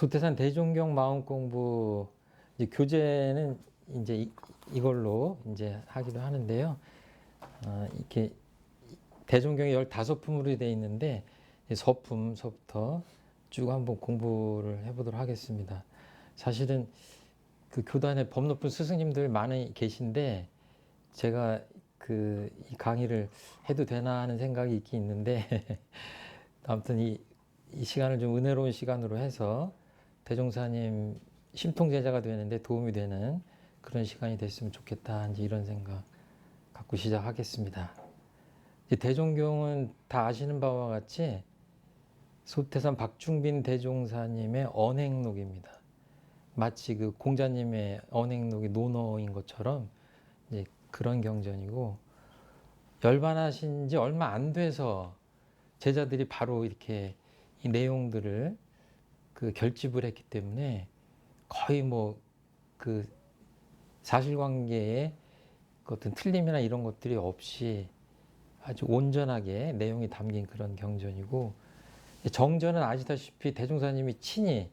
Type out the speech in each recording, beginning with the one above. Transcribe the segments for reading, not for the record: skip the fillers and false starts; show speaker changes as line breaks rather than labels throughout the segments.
소태산 대종경 마음공부 이제 교재는 이제 이걸로 이제 하기도 하는데요. 이렇게 대종경이 15품으로 되어 있는데 서품서부터 쭉 한번 공부를 해보도록 하겠습니다. 사실은 그 교단에 법 높은 스승님들 많이 계신데 제가 이 강의를 해도 되나 하는 생각이 있긴 있는데 아무튼 이 시간을 좀 은혜로운 시간으로 해서 대종사님 심통제자가 되는데 도움이 되는 그런 시간이 됐으면 좋겠다 이제 이런 생각 갖고 시작하겠습니다. 대종경은 다 아시는 바와 같이 소태산 박중빈 대종사님의 언행록입니다. 마치 그 공자님의 언행록이 논어인 것처럼 이제 그런 경전이고, 열반하신 지 얼마 안 돼서 제자들이 바로 이렇게 이 내용들을 결집을 했기 때문에 거의 그 사실관계에 어떤 틀림이나 이런 것들이 없이 아주 온전하게 내용이 담긴 그런 경전이고, 정전은 아시다시피 대종사님이 친히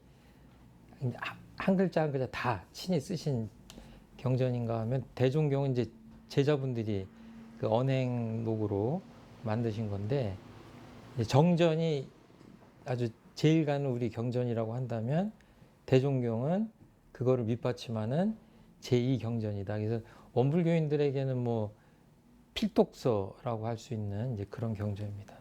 한 글자 한 글자 다 친히 쓰신 경전인가 하면 대종경은 이제 제자분들이 그 언행록으로 만드신 건데, 정전이 아주 제일 가는 우리 경전이라고 한다면 대종경은 그거를 밑받침하는 제2경전이다. 그래서 원불교인들에게는 필독서라고 할 수 있는 이제 그런 경전입니다.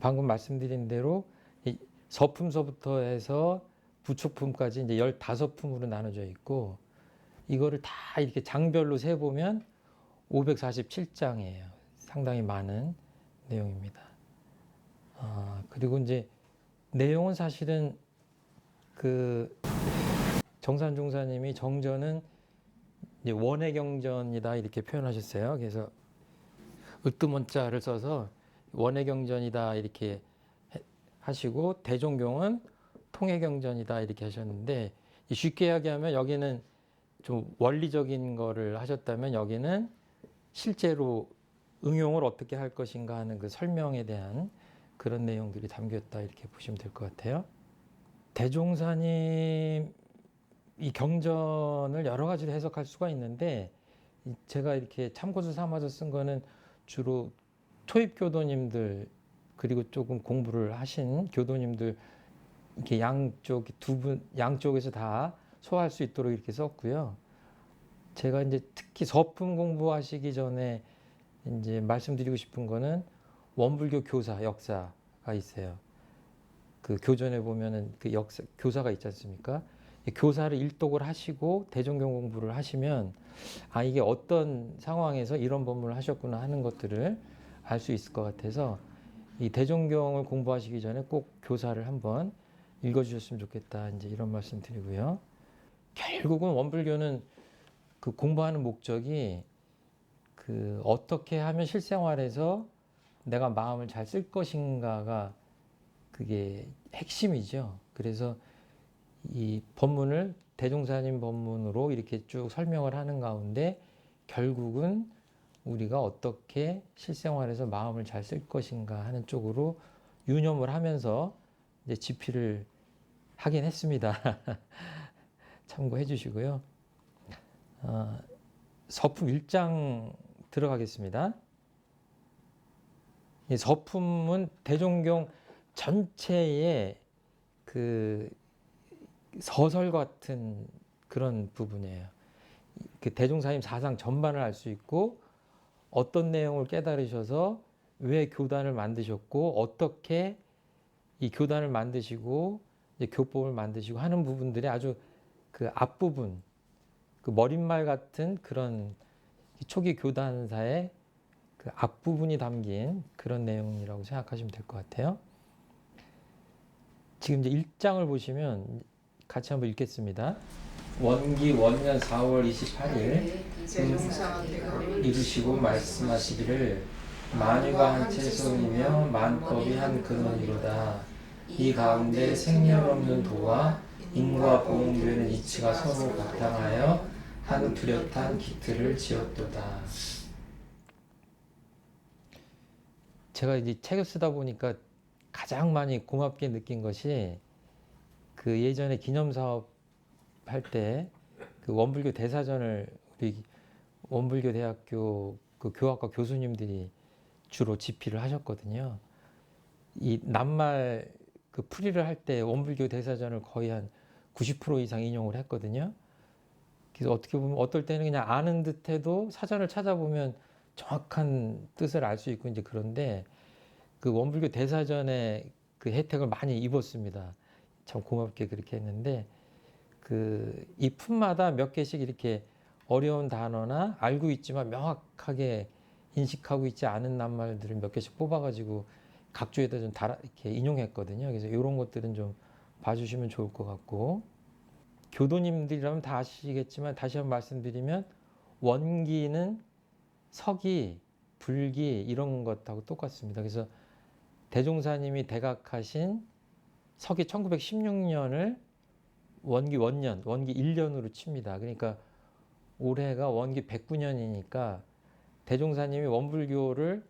방금 말씀드린 대로 이 서품서부터 해서 부촉품까지 이제 15품으로 나눠져 있고, 이거를 다 이렇게 장별로 세보면 547장이에요. 상당히 많은 내용입니다. 그리고 이제 내용은 사실은 정산종사님이 정전은 이제 원해경전이다 이렇게 표현하셨어요. 그래서 으뜸원자를 써서 원해경전이다 이렇게 하시고, 대종경은 통해경전이다 이렇게 하셨는데, 쉽게 이야기하면 여기는 좀 원리적인 거를 하셨다면 여기는 실제로 응용을 어떻게 할 것인가 하는 그 설명에 대한 그런 내용들이 담겼다 이렇게 보시면 될 것 같아요. 대종사님 이 경전을 여러 가지로 해석할 수가 있는데, 제가 이렇게 참고서 삼아서 쓴 거는 주로 초입교도님들 그리고 조금 공부를 하신 교도님들 이렇게 양쪽에서 다 소화할 수 있도록 이렇게 썼고요. 제가 이제 특히 서품 공부하시기 전에 이제 말씀드리고 싶은 거는 원불교 교사 역사가 있어요. 그 교전에 보면은 그 교사가 있지 않습니까? 교사를 일독을 하시고 대종경 공부를 하시면 이게 어떤 상황에서 이런 법문을 하셨구나 하는 것들을 알 수 있을 것 같아서 이 대종경을 공부하시기 전에 꼭 교사를 한번 읽어주셨으면 좋겠다 이제 이런 말씀 드리고요. 결국은 원불교는 그 공부하는 목적이 어떻게 하면 실생활에서 내가 마음을 잘 쓸 것인가가 그게 핵심이죠. 그래서 이 법문을 대종사님 법문으로 이렇게 쭉 설명을 하는 가운데 결국은 우리가 어떻게 실생활에서 마음을 잘 쓸 것인가 하는 쪽으로 유념을 하면서 이제 집필을 하긴 했습니다. 참고해 주시고요. 서품 1장 들어가겠습니다. 이 서품은 대종경 전체의 그 서설 같은 그런 부분이에요. 그 대종사님 사상 전반을 알 수 있고, 어떤 내용을 깨달으셔서 왜 교단을 만드셨고, 어떻게 이 교단을 만드시고 이제 교법을 만드시고 하는 부분들이 아주 그 앞부분, 그 머릿말 같은 그런 초기 교단사의 그 앞부분이 담긴 그런 내용이라고 생각하시면 될 것 같아요. 지금 이제 1장을 보시면 같이 한번 읽겠습니다. 원기 원년 4월 28일 이루시고 말씀하시기를, 만유가 한 채손이며 만법이 한 근원이로다. 이 가운데 생멸 없는 도와 인과 보응되는 이치가 서로 바탕하여 한 뚜렷한 기틀을 지었도다. 제가 이제 책을 쓰다 보니까 가장 많이 고맙게 느낀 것이 그 예전에 기념사업 할 때 그 원불교 대사전을 우리 원불교 대학교 그 교학과 교수님들이 주로 집필을 하셨거든요. 이 낱말 그 풀이를 할 때 원불교 대사전을 거의 한 90% 이상 인용을 했거든요. 그래서 어떻게 보면 어떨 때는 그냥 아는 듯해도 사전을 찾아보면 정확한 뜻을 알 수 있고 이제 그런데 그 원불교 대사전의 그 혜택을 많이 입었습니다. 참 고맙게 그렇게 했는데 그 이 품마다 몇 개씩 이렇게 어려운 단어나 알고 있지만 명확하게 인식하고 있지 않은 낱말들을 몇 개씩 뽑아가지고 각주에다 좀 달아 이렇게 인용했거든요. 그래서 이런 것들은 좀 봐주시면 좋을 것 같고 교도님들이라면 다 아시겠지만 다시 한번 말씀드리면 원기는 서기, 불기 이런 것하고 똑같습니다. 그래서 대종사님이 대각하신 서기 1916년을 원기 원년, 원기 1년으로 칩니다. 그러니까 올해가 원기 109년이니까 대종사님이 원불교를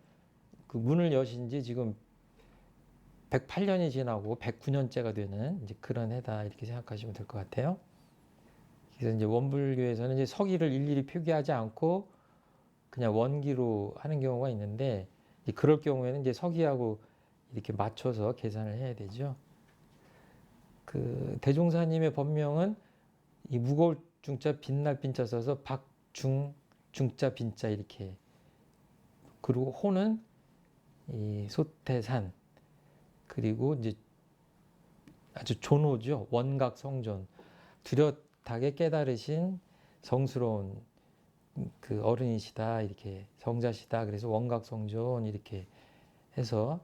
그 문을 여신 지 지금 108년이 지나고 109년째가 되는 이제 그런 해다 이렇게 생각하시면 될 것 같아요. 그래서 이제 원불교에서는 이제 서기를 일일이 표기하지 않고 그냥 원기로 하는 경우가 있는데 그럴 경우에는 이제 서기하고 이렇게 맞춰서 계산을 해야 되죠. 그 대종사님의 법명은 이 무거울 중자 빛날 빈자 써서 박중 중자 빈자 이렇게 그리고 호는 이 소태산 그리고 이제 아주 존호죠. 원각성존 뚜렷하게 깨달으신 성스러운 그 어른이시다 이렇게 성자시다 그래서 원각성존 이렇게 해서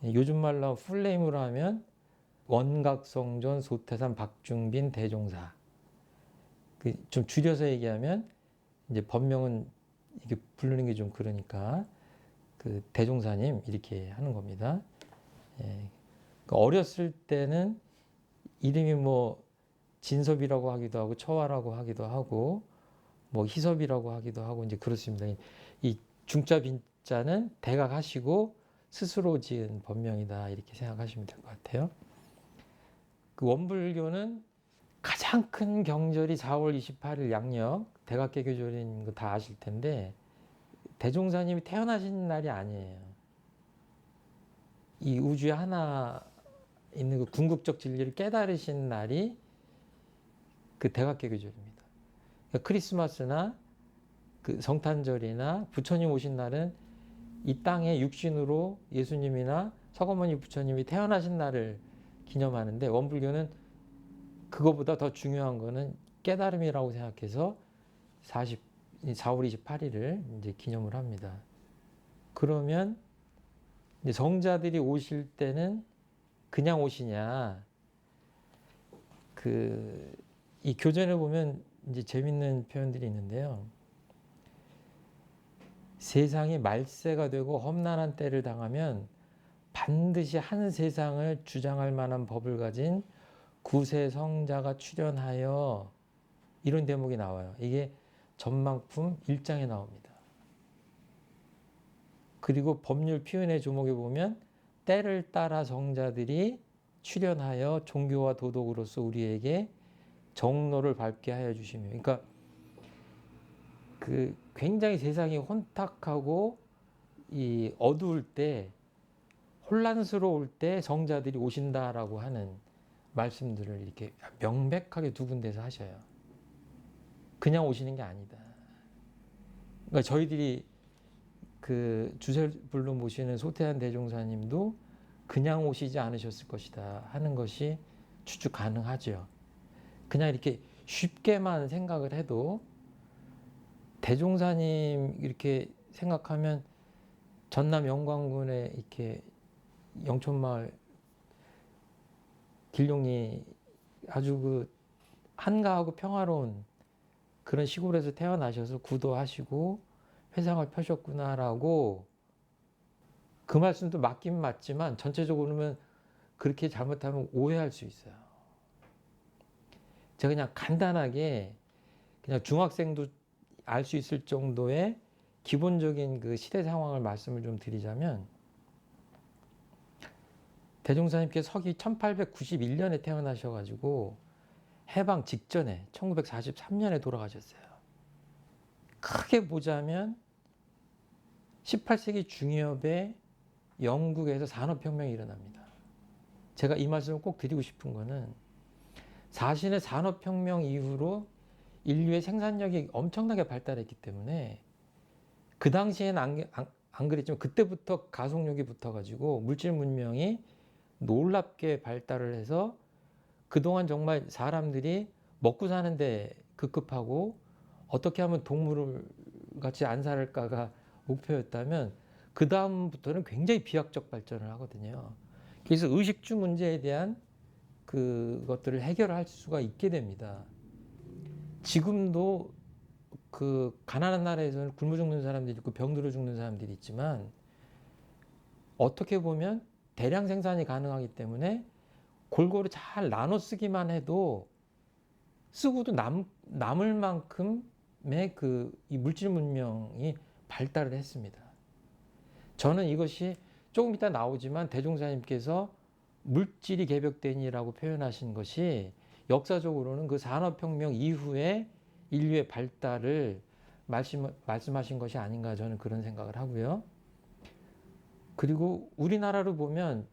요즘 말로 풀네임으로 하면 원각성존 소태산 박중빈 대종사 좀 줄여서 얘기하면 이제 법명은 이게 부르는 게 좀 그러니까 그 대종사님 이렇게 하는 겁니다. 예. 그러니까 어렸을 때는 이름이 뭐 진섭이라고 하기도 하고 처화라고 하기도 하고 뭐 희섭이라고 하기도 하고 이제 그렇습니다. 이 중자 빈자는 대각하시고 스스로 지은 법명이다 이렇게 생각하시면 될 것 같아요. 그 원불교는 가장 큰 경절이 4월 28일 양력 대각개교절인 거 다 아실 텐데 대종사님이 태어나신 날이 아니에요. 이 우주에 하나 있는 그 궁극적 진리를 깨달으신 날이 그 대각개교절입니다. 그러니까 크리스마스나 그 성탄절이나 부처님 오신 날은 이 땅에 육신으로 예수님이나 서거머니 부처님이 태어나신 날을 기념하는데 원불교는 그거보다 더 중요한 거는 깨달음이라고 생각해서 4월 28일을 이제 기념을 합니다. 그러면 이제 성자들이 오실 때는 그냥 오시냐? 이 교전에 보면 이제 재밌는 표현들이 있는데요. 세상이 말세가 되고 험난한 때를 당하면 반드시 한 세상을 주장할 만한 법을 가진 구세 성자가 출현하여 이런 대목이 나와요. 이게 전망품 1장에 나옵니다. 그리고 법률 표현의 조목에 보면 때를 따라 성자들이 출현하여 종교와 도덕으로서 우리에게 정로를 밟게 하여 주시며 그러니까 그 굉장히 세상이 혼탁하고 이 어두울 때 혼란스러울 때 성자들이 오신다라고 하는 말씀들을 이렇게 명백하게 두 군데서 하셔요. 그냥 오시는 게 아니다. 그러니까 저희들이 그 주설불로 모시는 소태한 대종사님도 그냥 오시지 않으셨을 것이다 하는 것이 추측 가능하죠. 그냥 이렇게 쉽게만 생각을 해도 대종사님 이렇게 생각하면 전남 영광군에 이렇게 영촌마을 길룡이 아주 그 한가하고 평화로운 그런 시골에서 태어나셔서 구도하시고 회상을 펴셨구나라고 그 말씀도 맞긴 맞지만 전체적으로는 그렇게 잘못하면 오해할 수 있어요. 제가 그냥 간단하게 그냥 중학생도 알 수 있을 정도의 기본적인 그 시대 상황을 말씀을 좀 드리자면 대종사님께서 서기 1891년에 태어나셔가지고 해방 직전에 1943년에 돌아가셨어요. 크게 보자면 18세기 중엽에 영국에서 산업혁명이 일어납니다. 제가 이 말씀을 꼭 드리고 싶은 거는 자신의 산업혁명 이후로 인류의 생산력이 엄청나게 발달했기 때문에 그 당시에는 안 그랬지만 그때부터 가속력이 붙어가지고 물질 문명이 놀랍게 발달을 해서 그동안 정말 사람들이 먹고 사는데 급급하고 어떻게 하면 동물을 같이 안 살까가 목표였다면 그 다음부터는 굉장히 비약적 발전을 하거든요. 그래서 의식주 문제에 대한 그것들을 해결할 수가 있게 됩니다. 지금도 그 가난한 나라에서는 굶어 죽는 사람들이 있고 병들어 죽는 사람들이 있지만 어떻게 보면 대량 생산이 가능하기 때문에 골고루 잘 나눠 쓰기만 해도 쓰고도 남을 만큼의 이 물질 문명이 발달을 했습니다. 저는 이것이 조금 이따 나오지만 대종사님께서 물질이 개벽되니라고 표현하신 것이 역사적으로는 그 산업혁명 이후에 인류의 발달을 말씀하신 것이 아닌가 저는 그런 생각을 하고요. 그리고 우리나라로 보면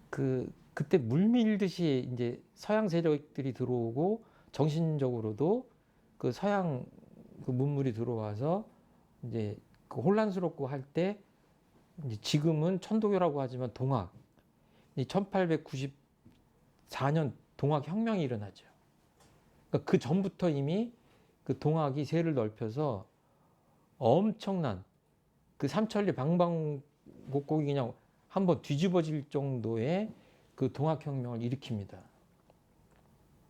그때 물밀듯이 이제 서양 세력들이 들어오고 정신적으로도 그 서양 그 문물이 들어와서 이제 그 혼란스럽고 할 때 이제 지금은 천도교라고 하지만 동학, 1894년 동학 혁명이 일어나죠. 그러니까 그 전부터 이미 그 동학이 세를 넓혀서 엄청난 그 삼천리 방방곡곡이 그냥 한번 뒤집어질 정도의 그 동학혁명을 일으킵니다.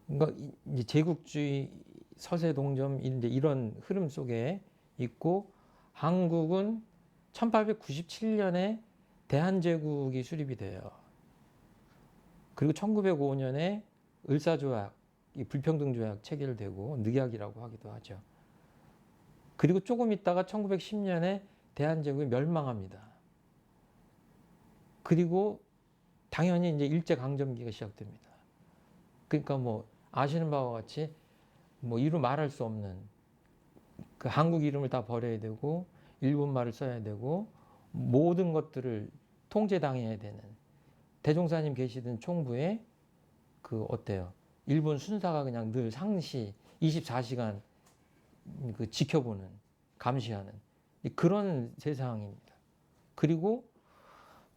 그러니까 이제 제국주의 서세동점 이제 이런 흐름 속에 있고 한국은 1897년에 대한제국이 수립이 돼요. 그리고 1905년에 을사조약, 불평등조약 체결되고 늑약이라고 하기도 하죠. 그리고 조금 있다가 1910년에 대한제국이 멸망합니다. 그리고 당연히 이제 일제강점기가 시작됩니다. 그러니까 뭐 아시는 바와 같이 뭐 이루 말할 수 없는 그 한국 이름을 다 버려야 되고 일본 말을 써야 되고 모든 것들을 통제당해야 되는 대종사님 계시던 총부에 그 어때요? 일본 순사가 그냥 늘 상시 24시간 그 지켜보는 감시하는 그런 세상입니다. 그리고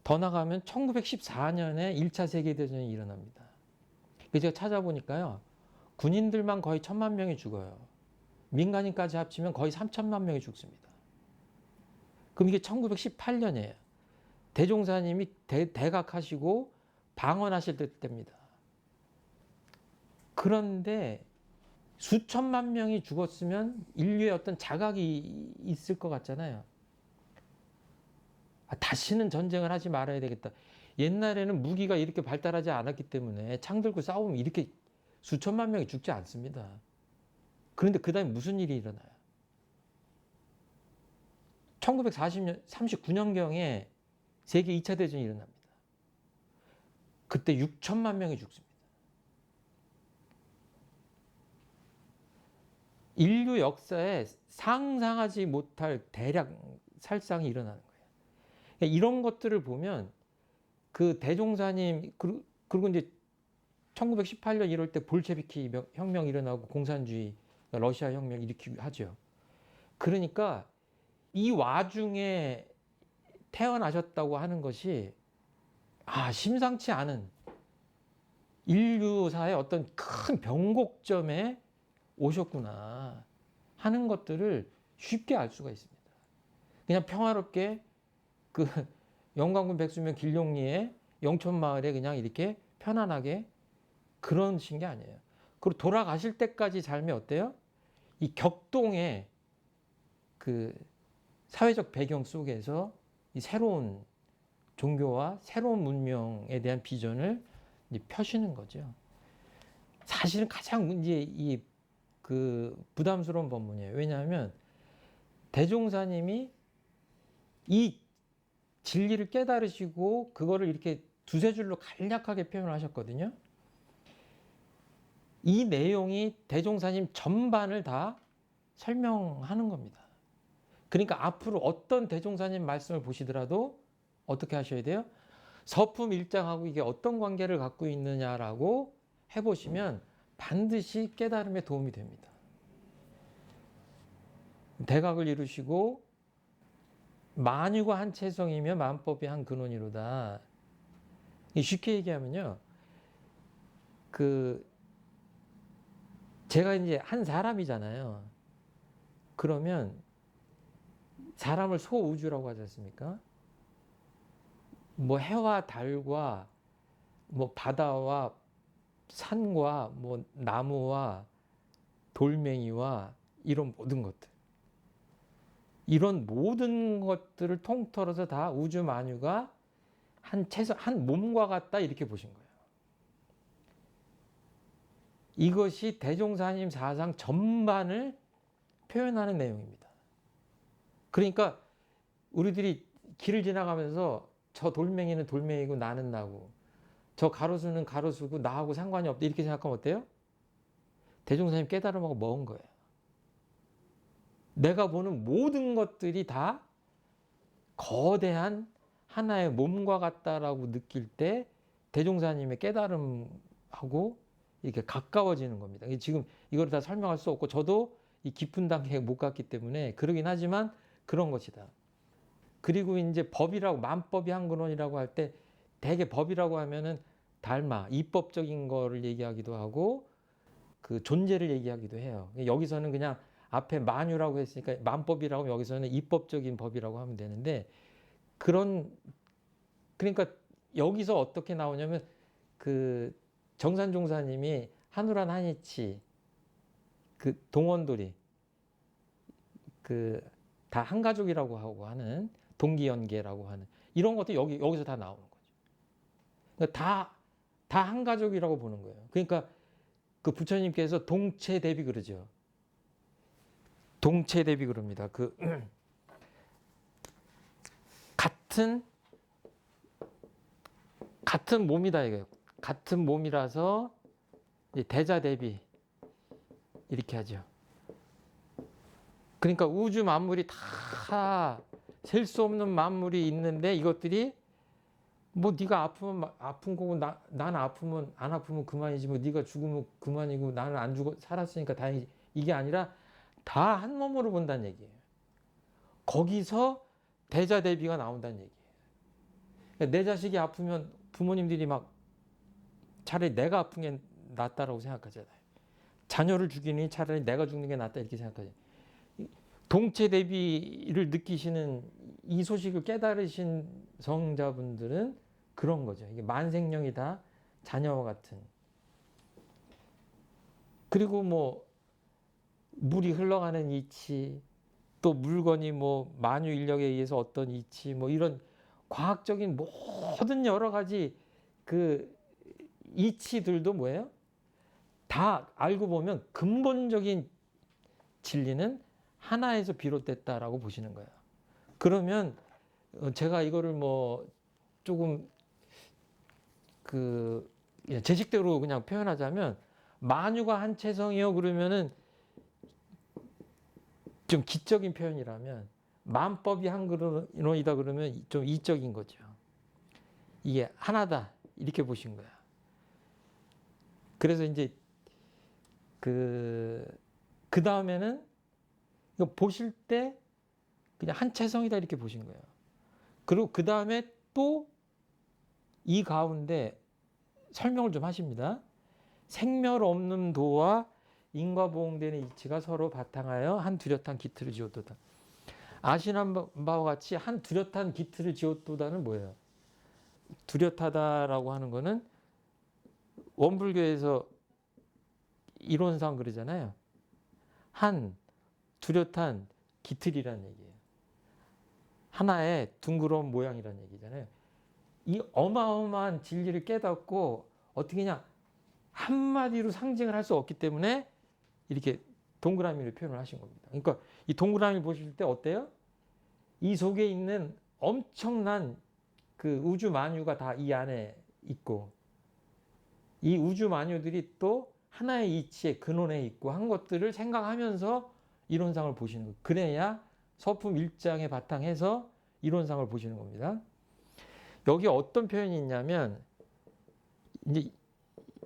더 나가면 1914년에 1차 세계대전이 일어납니다. 제가 찾아보니까요. 군인들만 거의 1000만 명이 죽어요. 민간인까지 합치면 거의 3000만 명이 죽습니다. 그럼 이게 1918년이에요. 대종사님이 대각하시고 방언하실 때입니다. 그런데 수천만 명이 죽었으면 인류의 어떤 자각이 있을 것 같잖아요. 다시는 전쟁을 하지 말아야 되겠다. 옛날에는 무기가 이렇게 발달하지 않았기 때문에 창 들고 싸우면 이렇게 수천만 명이 죽지 않습니다. 그런데 그 다음에 무슨 일이 일어나요? 1940년, 39년경에 세계 2차 대전이 일어납니다. 그때 6천만 명이 죽습니다. 인류 역사에 상상하지 못할 대략 살상이 일어나는 거예요. 그러니까 이런 것들을 보면 그 대종사님 그리고 이제 1918년 이럴 때 볼셰비키 혁명 일어나고 공산주의 러시아 혁명 일으키고 하죠. 그러니까 이 와중에 태어나셨다고 하는 것이 심상치 않은 인류사의 어떤 큰 변곡점에 오셨구나 하는 것들을 쉽게 알 수가 있습니다. 그냥 평화롭게 그 영광군 백수명 길룡리의 영촌마을에 그냥 이렇게 편안하게 그러신 게 아니에요. 그리고 돌아가실 때까지 삶이 어때요? 이 격동의 그 사회적 배경 속에서 이 새로운 종교와 새로운 문명에 대한 비전을 이제 펴시는 거죠. 사실은 가장 이제 그 부담스러운 법문이에요. 왜냐하면 대종사님이 이 진리를 깨달으시고 그거를 이렇게 두세 줄로 간략하게 표현을 하셨거든요. 이 내용이 대종사님 전반을 다 설명하는 겁니다. 그러니까 앞으로 어떤 대종사님 말씀을 보시더라도 어떻게 하셔야 돼요? 서품 1장하고 이게 어떤 관계를 갖고 있느냐라고 해보시면 반드시 깨달음에 도움이 됩니다. 대각을 이루시고 만유가 한 채성이며 만법이 한 근원이로다. 쉽게 얘기하면요. 제가 이제 한 사람이잖아요. 그러면 사람을 소우주라고 하지 않습니까? 뭐 해와 달과 뭐 바다와 산과 뭐 나무와 돌멩이와 이런 모든 것들. 이런 모든 것들을 통틀어서 다 우주 만유가 한 몸과 같다 이렇게 보신 거예요. 이것이 대종사님 사상 전반을 표현하는 내용입니다. 그러니까 우리들이 길을 지나가면서 저 돌멩이는 돌멩이고 나는 나고 저 가로수는 가로수고 나하고 상관이 없다 이렇게 생각하면 어때요? 대종사님 깨달음하고 먼 거예요. 내가 보는 모든 것들이 다 거대한 하나의 몸과 같다라고 느낄 때 대종사님의 깨달음하고 이렇게 가까워지는 겁니다. 지금 이걸 다 설명할 수 없고 저도 이 깊은 단계에 못 갔기 때문에 그러긴 하지만 그런 것이다. 그리고 이제 법이라고 만법이 한 근원이라고 할 때 대개 법이라고 하면은 달마 이법적인 거를 얘기하기도 하고 그 존재를 얘기하기도 해요. 여기서는 그냥 앞에 만유라고 했으니까 만법이라고 하면 여기서는 이법적인 법이라고 하면 되는데 그러니까 여기서 어떻게 나오냐면 그 정산종사님이 한우란 한이치 그 동원돌이 그 다 한 가족이라고 하고 하는 동기연계라고 하는 이런 것도 여기서 다 나오는 거죠. 그러니까 다 한 가족이라고 보는 거예요. 그러니까 그 부처님께서 동체대비 그러죠. 동체대비 그럽니다. 그 같은 몸이다 이거예요. 같은 몸이라서 대자대비 이렇게 하죠. 그러니까 우주 만물이 다 셀 수 없는 만물이 있는데 이것들이 뭐 네가 아프면 아픈 거고 나는 아프면 안 아프면 그만이지 뭐 네가 죽으면 그만이고 나는 안 죽어 살았으니까 다행이지 이게 아니라 다 한 몸으로 본다는 얘기예요. 거기서 대자대비가 나온다는 얘기예요. 그러니까 내 자식이 아프면 부모님들이 막 차라리 내가 아픈 게 낫다라고 생각하잖아요. 자녀를 죽이니 차라리 내가 죽는 게 낫다 이렇게 생각하잖아요. 동체대비를 느끼시는 이 소식을 깨달으신 성자분들은 그런 거죠. 이게 만생령이 다 자녀와 같은. 그리고 뭐 물이 흘러가는 이치, 또 물건이 뭐 만유 인력에 의해서 어떤 이치, 뭐 이런 과학적인 모든 여러 가지 그 이치들도 뭐예요? 다 알고 보면 근본적인 진리는 하나에서 비롯됐다라고 보시는 거예요. 그러면 제가 이거를 뭐 조금 그 제 식대로 그냥 표현하자면 만유가 한 채성이요 그러면은 좀 기적인 표현이라면 만법이 한 근원이다 그러면 좀 이적인 거죠. 이게 하나다 이렇게 보신 거야. 그래서 이제 그 다음에는 이거 보실 때 그냥 한 채성이다 이렇게 보신 거예요. 그리고 그 다음에 또 이 가운데 설명을 좀 하십니다. 생멸 없는 도와 인과 보응되는 이치가 서로 바탕하여 한 뚜렷한 기틀을 지었도다. 아시는 바와 같이 한 뚜렷한 기틀을 지었도다는 뭐예요? 뚜렷하다라고 하는 거는 원불교에서 이론상 그러잖아요. 한 뚜렷한 기틀이라는 얘기예요. 하나의 둥그런 모양이라는 얘기잖아요. 이 어마어마한 진리를 깨닫고 어떻게 그냥 한마디로 상징을 할 수 없기 때문에 이렇게 동그라미로 표현을 하신 겁니다. 그러니까 이 동그라미 보실 때 어때요? 이 속에 있는 엄청난 그 우주 만유가 다 이 안에 있고 이 우주 만유들이 또 하나의 이치의 근원에 있고 한 것들을 생각하면서 이론상을 보시는 거예요. 그래야 서품 1장에 바탕해서 이론상을 보시는 겁니다. 여기 어떤 표현이 있냐면 이제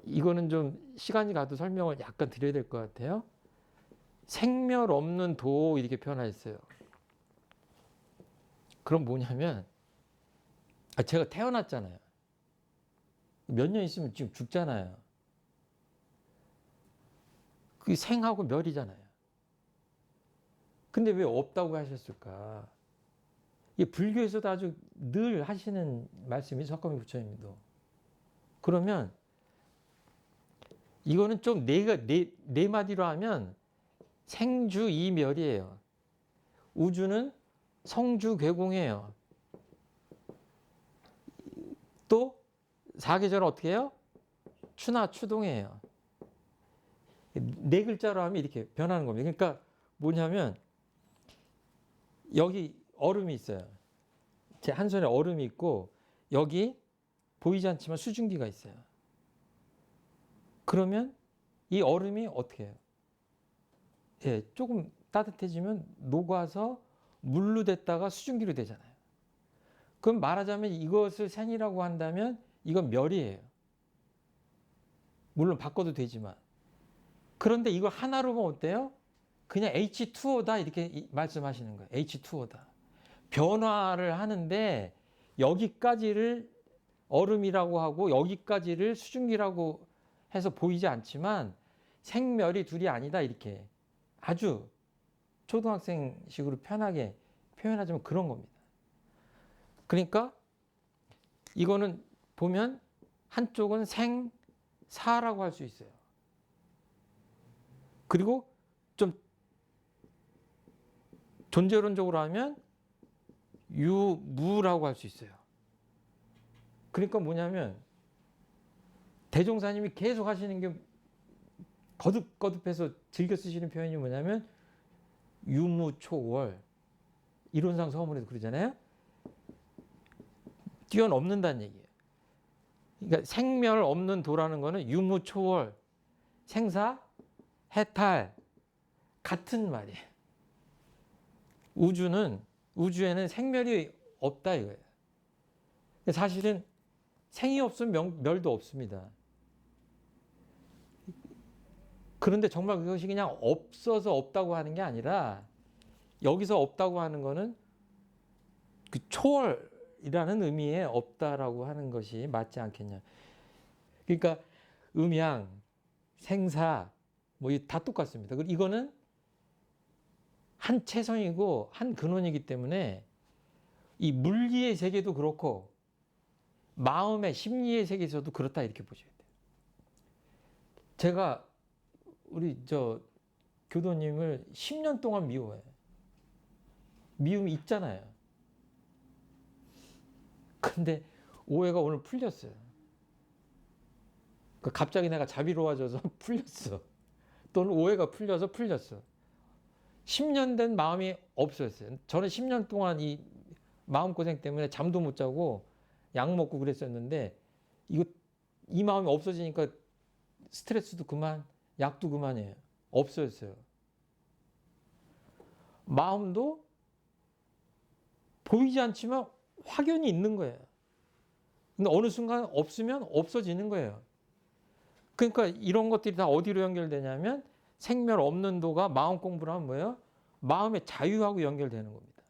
이거는 좀 시간이 가도 설명을 약간 드려야 될 것 같아요. 생멸 없는 도 이렇게 표현하셨어요. 그럼 뭐냐면 제가 태어났잖아요. 몇 년 있으면 지금 죽잖아요. 그게 생하고 멸이잖아요. 근데 왜 없다고 하셨을까? 이 불교에서도 아주 늘 하시는 말씀이 석가모니 부처님도. 그러면 이거는 좀 네 마디로 하면 생주이멸이에요. 우주는 성주괴공이에요. 또 사계절은 어떻게 해요? 추나추동이에요. 네 글자로 하면 이렇게 변하는 겁니다. 그러니까 뭐냐면 여기 얼음이 있어요. 제 한 손에 얼음이 있고 여기 보이지 않지만 수증기가 있어요. 그러면 이 얼음이 어떻게 해요? 예, 조금 따뜻해지면 녹아서 물로 됐다가 수증기로 되잖아요. 그럼 말하자면 이것을 생이라고 한다면 이건 멸이에요. 물론 바꿔도 되지만. 그런데 이걸 하나로 보면 어때요? 그냥 H2O다 이렇게 말씀하시는 거예요. H2O다. 변화를 하는데 여기까지를 얼음이라고 하고 여기까지를 수증기라고 해서 보이지 않지만 생멸이 둘이 아니다 이렇게 아주 초등학생식으로 편하게 표현하자면 그런 겁니다. 그러니까 이거는 보면 한쪽은 생사라고 할 수 있어요. 그리고 좀 존재론적으로 하면 유무라고 할 수 있어요. 그러니까 뭐냐면 대종사님이 계속 하시는 게 거듭거듭해서 즐겨 쓰시는 표현이 뭐냐면 유무초월 이론상 서문에도 그러잖아요. 뛰어넘는다는 얘기예요. 그러니까 생멸 없는 도라는 거는 유무초월 생사 해탈 같은 말이에요. 우주에는 생멸이 없다 이거예요. 사실은 생이 없으면 멸도 없습니다. 그런데 정말 그것이 그냥 없어서 없다고 하는 게 아니라 여기서 없다고 하는 거는 그 초월이라는 의미에 없다라고 하는 것이 맞지 않겠냐. 그러니까 음양, 생사 뭐 다 똑같습니다. 그리고 이거는 한 체성이고 한 근원이기 때문에 이 물리의 세계도 그렇고 마음의 심리의 세계에서도 그렇다 이렇게 보셔야 돼요. 제가 우리 교도님을 10년 동안 미워해. 미움이 있잖아요. 근데 오해가 오늘 풀렸어요. 갑자기 내가 자비로워져서 풀렸어. 또는 오해가 풀려서 풀렸어. 10년 된 마음이 없어졌어요. 저는 10년 동안 이 마음고생 때문에 잠도 못 자고 약 먹고 그랬었는데 이 마음이 없어지니까 스트레스도 그만, 약도 그만이에요. 없어졌어요. 마음도 보이지 않지만 확연히 있는 거예요. 근데 어느 순간 없으면 없어지는 거예요. 그러니까 이런 것들이 다 어디로 연결되냐면 생멸 없는 도가 마음 공부를 하면 뭐예요? 마음의 자유하고 연결되는 겁니다.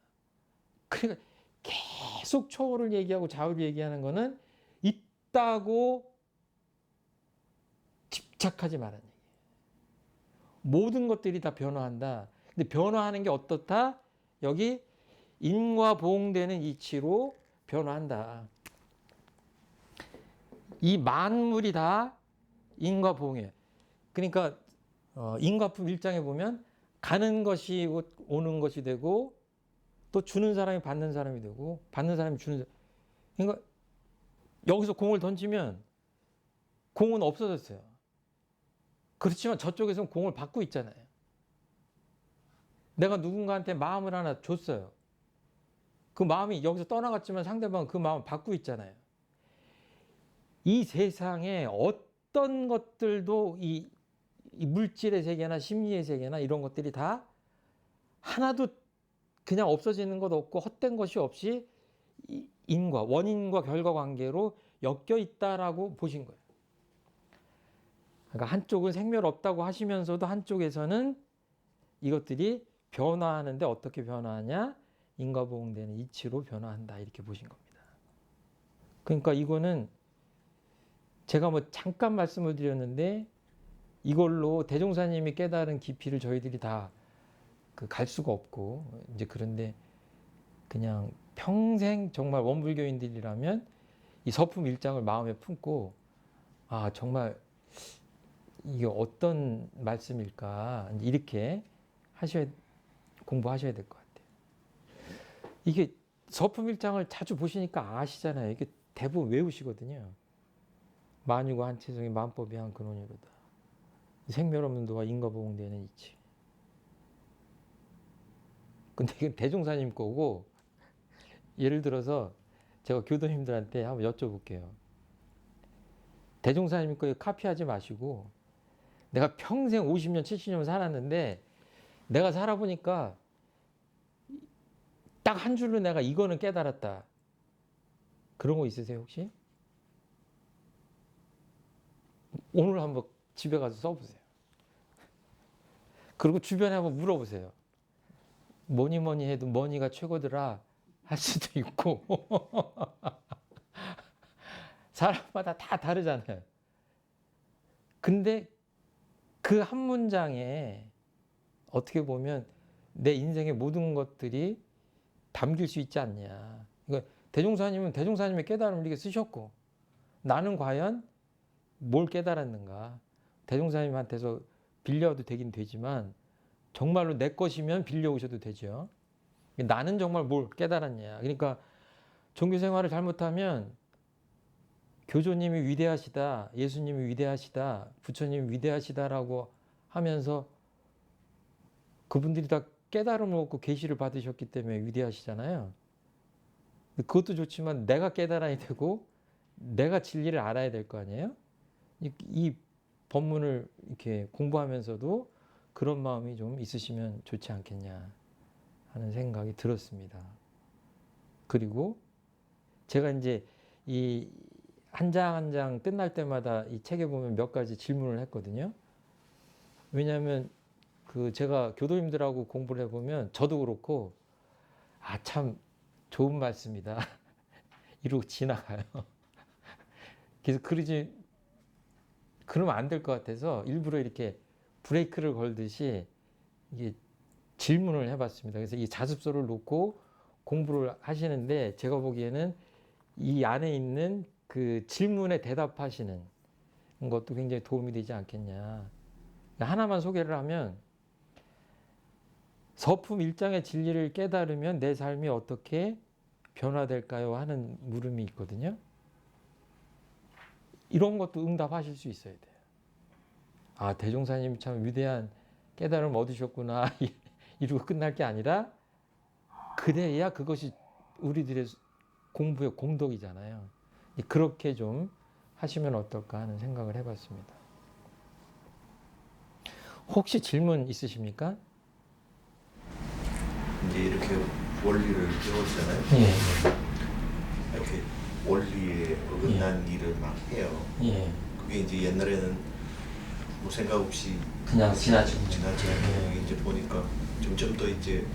그러니까 계속 초월을 얘기하고 자유를 얘기하는 거는 있다고 집착하지 말라는 얘기예요. 모든 것들이 다 변화한다. 근데 변화하는 게 어떻다? 여기 인과 보응되는 이치로 변화한다. 이 만물이 다 인과 보응이에요. 그러니까 인과품 1장에 보면 가는 것이 오는 것이 되고 또 주는 사람이 받는 사람이 되고 받는 사람이 주는 사람. 그러니까 여기서 공을 던지면 공은 없어졌어요. 그렇지만 저쪽에서는 공을 받고 있잖아요. 내가 누군가한테 마음을 하나 줬어요. 그 마음이 여기서 떠나갔지만 상대방은 그 마음을 받고 있잖아요. 이 세상에 어떤 것들도 이 물질의 세계나 심리의 세계나 이런 것들이 다 하나도 그냥 없어지는 것 없고 헛된 것이 없이 원인과 결과 관계로 엮여 있다라고 보신 거예요. 그러니까 한쪽은 생멸없다고 하시면서도 한쪽에서는 이것들이 변화하는데 어떻게 변화하냐? 인과보응되는 이치로 변화한다 이렇게 보신 겁니다. 그러니까 이거는 제가 뭐 잠깐 말씀을 드렸는데 이걸로 대종사님이 깨달은 깊이를 저희들이 다 갈 수가 없고 이제 그런데 그냥 평생 정말 원불교인들이라면 이 서품 일장을 마음에 품고 아 정말 이게 어떤 말씀일까 이렇게 공부하셔야 될 것 같아요. 이게 서품 일장을 자주 보시니까 아시잖아요. 이게 대부분 외우시거든요. 만유가 한체성이 만법이 한 근원이로다. 생멸없는 도와 인과보응되는 이치. 근데 이건 대종사님 거고 예를 들어서 제가 교도님들한테 한번 여쭤볼게요. 대종사님 거 카피하지 마시고 내가 평생 50년 70년 살았는데 내가 살아보니까 딱 한 줄로 내가 이거는 깨달았다. 그런 거 있으세요 혹시? 오늘 한번 집에 가서 써보세요. 그리고 주변에 한번 물어보세요. 뭐니 뭐니 해도 뭐니가 최고더라 할 수도 있고 사람마다 다 다르잖아요. 근데 그 한 문장에 어떻게 보면 내 인생의 모든 것들이 담길 수 있지 않냐. 그러니까 대종사님은 대종사님의 깨달음을 이렇게 쓰셨고 나는 과연 뭘 깨달았는가. 대종사님한테서 빌려도 되긴 되지만 정말로 내 것이면 빌려오셔도 되죠. 나는 정말 뭘 깨달았냐. 그러니까 종교 생활을 잘못하면 교조님이 위대하시다, 예수님이 위대하시다, 부처님이 위대하시다라고 하면서 그분들이 다 깨달음을 얻고 계시를 받으셨기 때문에 위대하시잖아요. 그것도 좋지만 내가 깨달아야 되고 내가 진리를 알아야 될 거 아니에요? 이 법문을 이렇게 공부하면서도 그런 마음이 좀 있으시면 좋지 않겠냐 하는 생각이 들었습니다. 그리고 제가 이제 이 한 장 한 장 끝날 때마다 이 책에 보면 몇 가지 질문을 했거든요. 왜냐하면 제가 교도님들하고 공부를 해보면 저도 그렇고 아 참 좋은 말씀이다 이러고 지나가요. 그래서 그러면 안 될 것 같아서 일부러 이렇게 브레이크를 걸듯이 이게 질문을 해봤습니다. 그래서 이 자습서를 놓고 공부를 하시는데 제가 보기에는 이 안에 있는 그 질문에 대답하시는 것도 굉장히 도움이 되지 않겠냐. 하나만 소개를 하면 서품 일장의 진리를 깨달으면 내 삶이 어떻게 변화될까요? 하는 물음이 있거든요. 이런 것도 응답하실 수 있어야 돼요. 아, 대종사님이 참 위대한 깨달음을 얻으셨구나 이러고 끝날 게 아니라 그래야 그것이 우리들의 공부의 공덕이잖아요. 그렇게 좀 하시면 어떨까 하는 생각을 해봤습니다. 혹시 질문 있으십니까?
이제 이렇게 원리를 배웠잖아요.
예.
이렇게 원리에 어긋난 일을 막 해요.
예.
그게 이제 옛날에는 뭐 생각 없이
그냥 지나치고.
예. 이제 보니까 점점 더 이제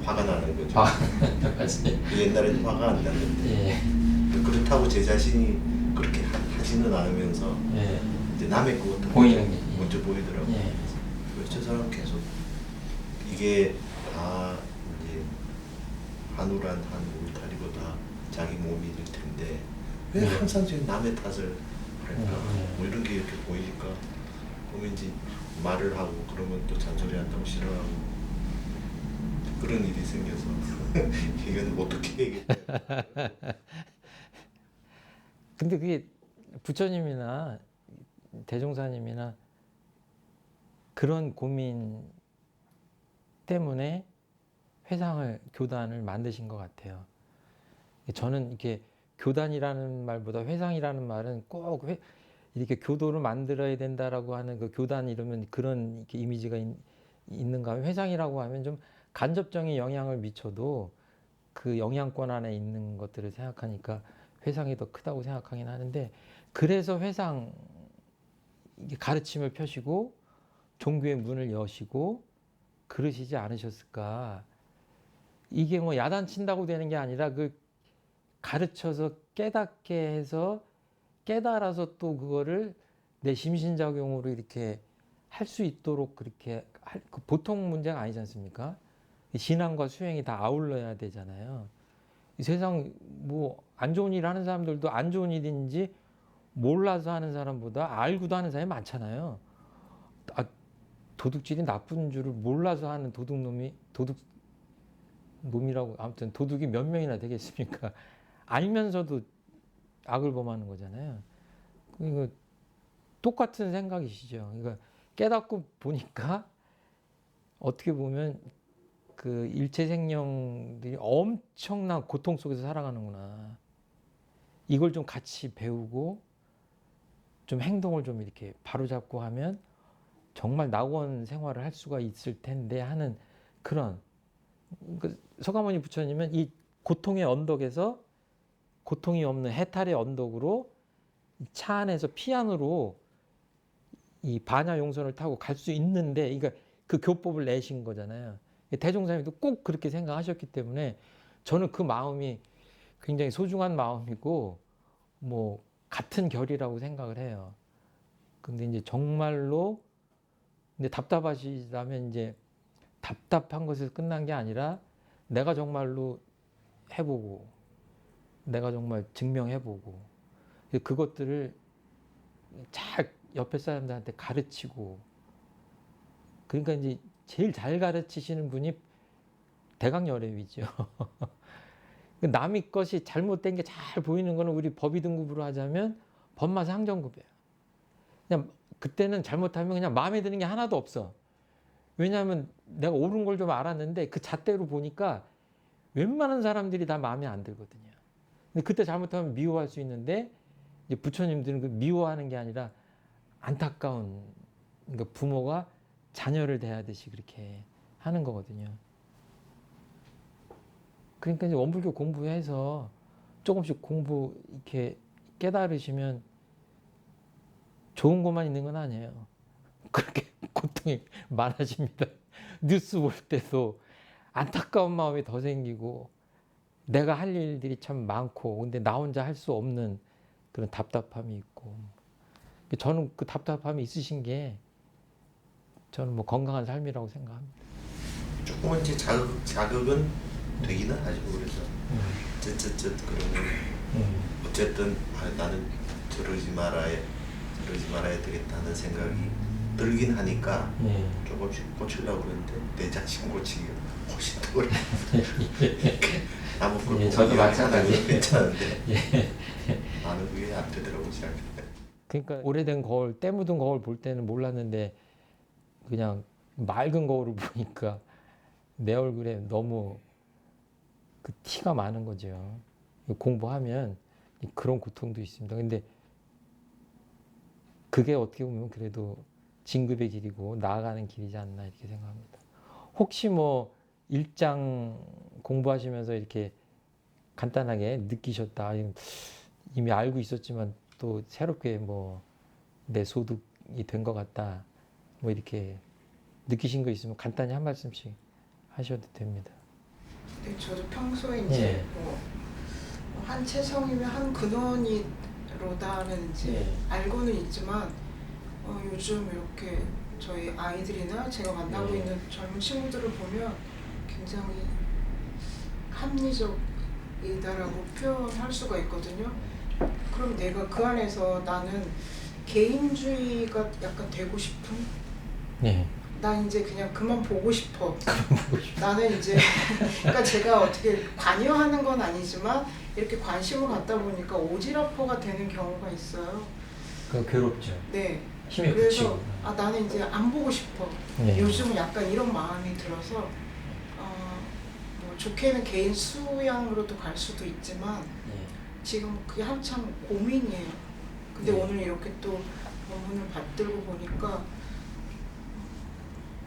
화가 나는 거죠.
맞아요.
옛날에는 화가 안 났는데
예.
그렇다고 제 자신이 그렇게 하지는 않으면서
예.
이제 남의 것부터
보이는 게
먼저 보이더라고요.
예.
그래서 저 사람 계속 이게 다 이제 한우란 한 울타리고 다 자기 몸일 텐데 왜 항상 지금 남의 탓을 할까? 뭐 이런 게 이렇게 보이니까 그러면 이제 말을 하고 그러면 또 잔소리 한다고 싫어하고 그런 일이 생겨서 이건 어떻게 얘기해?
근데 그게 부처님이나 대종사님이나 그런 고민 때문에 교단을 만드신 것 같아요. 저는 이렇게 교단이라는 말보다 회상이라는 말은 꼭 이렇게 교도를 만들어야 된다라고 하는 그 교단 이러면 그런 이렇게 이미지가 있는가 하면 회상이라고 하면 좀 간접적인 영향을 미쳐도 그 영향권 안에 있는 것들을 생각하니까 회상이 더 크다고 생각하긴 하는데 그래서 회상 가르침을 펴시고 종교의 문을 여시고 그러시지 않으셨을까. 이게 뭐 야단친다고 되는 게 아니라 그 가르쳐서 깨닫게 해서 깨달아서 또 그거를 내 심신작용으로 이렇게 할 수 있도록 그렇게 그 보통 문제가 아니지 않습니까? 신앙과 수행이 다 아울러야 되잖아요. 이 세상 뭐 안 좋은 일 하는 사람들도 안 좋은 일인지 몰라서 하는 사람보다 알고도 하는 사람이 많잖아요. 아, 도둑질이 나쁜 줄을 몰라서 하는 도둑놈이라고 아무튼 도둑이 몇 명이나 되겠습니까? 알면서도 악을 범하는 거잖아요. 이거 똑같은 생각이시죠. 그러니까 깨닫고 보니까 어떻게 보면 그 일체 생명들이 엄청난 고통 속에서 살아가는구나. 이걸 좀 같이 배우고 좀 행동을 좀 이렇게 바로잡고 하면 정말 낙원 생활을 할 수가 있을 텐데 하는 그런 그 서가모니 부처님은 이 고통의 언덕에서 고통이 없는 해탈의 언덕으로 차 안에서 피안으로 이 반야 용선을 타고 갈 수 있는데 그러니까 그 교법을 내신 거잖아요. 대종사님도 꼭 그렇게 생각하셨기 때문에 저는 그 마음이 굉장히 소중한 마음이고 뭐 같은 결이라고 생각을 해요. 근데 이제 정말로 근데 답답하시다면 이제 답답한 것에서 끝난 게 아니라 내가 정말로 해보고 내가 정말 증명해보고 그것들을 잘 옆에 사람들한테 가르치고 그러니까 이제 제일 잘 가르치시는 분이 대강열애위죠. 남의 것이 잘못된 게 잘 보이는 거는 우리 법의 등급으로 하자면 법마사 항정급이에요. 그냥 그때는 잘못하면 그냥 마음에 드는 게 하나도 없어. 왜냐하면 내가 옳은 걸 좀 알았는데 그 잣대로 보니까 웬만한 사람들이 다 마음에 안 들거든요. 근데 그때 잘못하면 미워할 수 있는데 이제 부처님들은 그 미워하는 게 아니라 안타까운 그러니까 부모가 자녀를 대하듯이 그렇게 하는 거거든요. 그러니까 이제 원불교 공부해서 조금씩 공부 이렇게 깨달으시면 좋은 것만 있는 건 아니에요. 그렇게 고통이 많아집니다. 뉴스 볼 때도 안타까운 마음이 더 생기고 내가 할 일들이 참 많고 근데 나 혼자 할 수 없는 그런 답답함이 있고 저는 그 답답함이 있으신 게 저는 뭐 건강한 삶이라고 생각합니다.
조금은 이제 자극은 되기는 하죠. 그래서 쯧쯧쯧 그러면 어쨌든 나는 저러지 말아야 되겠다는 생각이 들긴 하니까 조금씩 고치려고 그러는데 내 자신 고치기가 훨씬 더 어려워. 남은 걸 보고 이야기하는 괜찮은데 나는 그게 안 되더라고 생각해.
그러니까 오래된 거울, 때 묻은 거울 볼 때는 몰랐는데 그냥 맑은 거울을 보니까 내 얼굴에 너무 그 티가 많은 거죠. 공부하면 그런 고통도 있습니다. 근데 그게 어떻게 보면 그래도 진급의 길이고 나아가는 길이지 않나 이렇게 생각합니다. 혹시 뭐 일장 공부하시면서 이렇게 간단하게 느끼셨다. 이미 알고 있었지만 또 새롭게 뭐 내 소득이 된 것 같다. 뭐 이렇게 느끼신 거 있으면 간단히 한 말씀씩 하셔도 됩니다.
네, 저도 평소에 이제 한 체성이면 한 근원이로다는 이제 알고는 있지만 요즘 이렇게 저희 아이들이나 제가 만나고 있는 젊은 친구들을 보면 굉장히 합리적이다라고 표현할 수가 있거든요. 그럼 내가 그 안에서 나는 개인주의가 약간 되고 싶은? 난 이제 그냥 그만 보고 싶어. 나는 이제 그러니까 제가 어떻게 관여하는 건 아니지만 이렇게 관심을 갖다 보니까 오지랖퍼가 되는 경우가 있어요.
그 괴롭죠.
네.
힘에
그래서
붙이고.
나는 이제 안 보고 싶어. 요즘은 약간 이런 마음이 들어서 뭐 좋게는 개인 수양으로도 갈 수도 있지만
예.
지금 그게 한참 고민이에요. 근데
네.
오늘 이렇게 또 본문을 받들고 보니까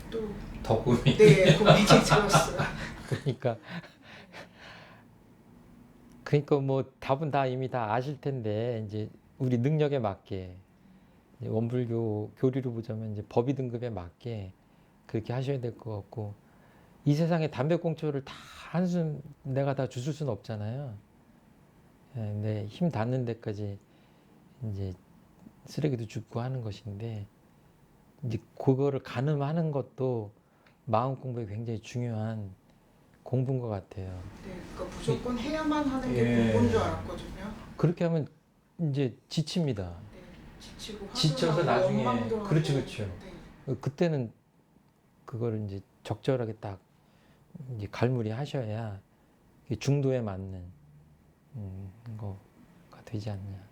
또
더 고민.
네, 고민이 들었어요.
그러니까 뭐 답은 다 이미 다 아실 텐데 이제 우리 능력에 맞게 이제 원불교 교리로 보자면 이제 법의 등급에 맞게 그렇게 하셔야 될 것 같고, 이 세상에 담배꽁초를 다 한숨 내가 다 주술 수는 없잖아요. 내 힘 닿는 데까지 이제 쓰레기도 줍고 하는 것인데, 이제 그거를 가늠하는 것도 마음 공부에 굉장히 중요한 공부인 것 같아요.
네, 그러니까 무조건 해야만 하는 게
예.
공부인 줄 알았거든요.
그렇게 하면 이제 지칩니다.
네, 지치고
지쳐서
화도 나고
나중에
원망도 하고.
그렇죠, 그렇죠.
네.
그때는 그거를 이제 적절하게 딱 이제 갈무리 하셔야 이게 중도에 맞는 거가 되지 않냐.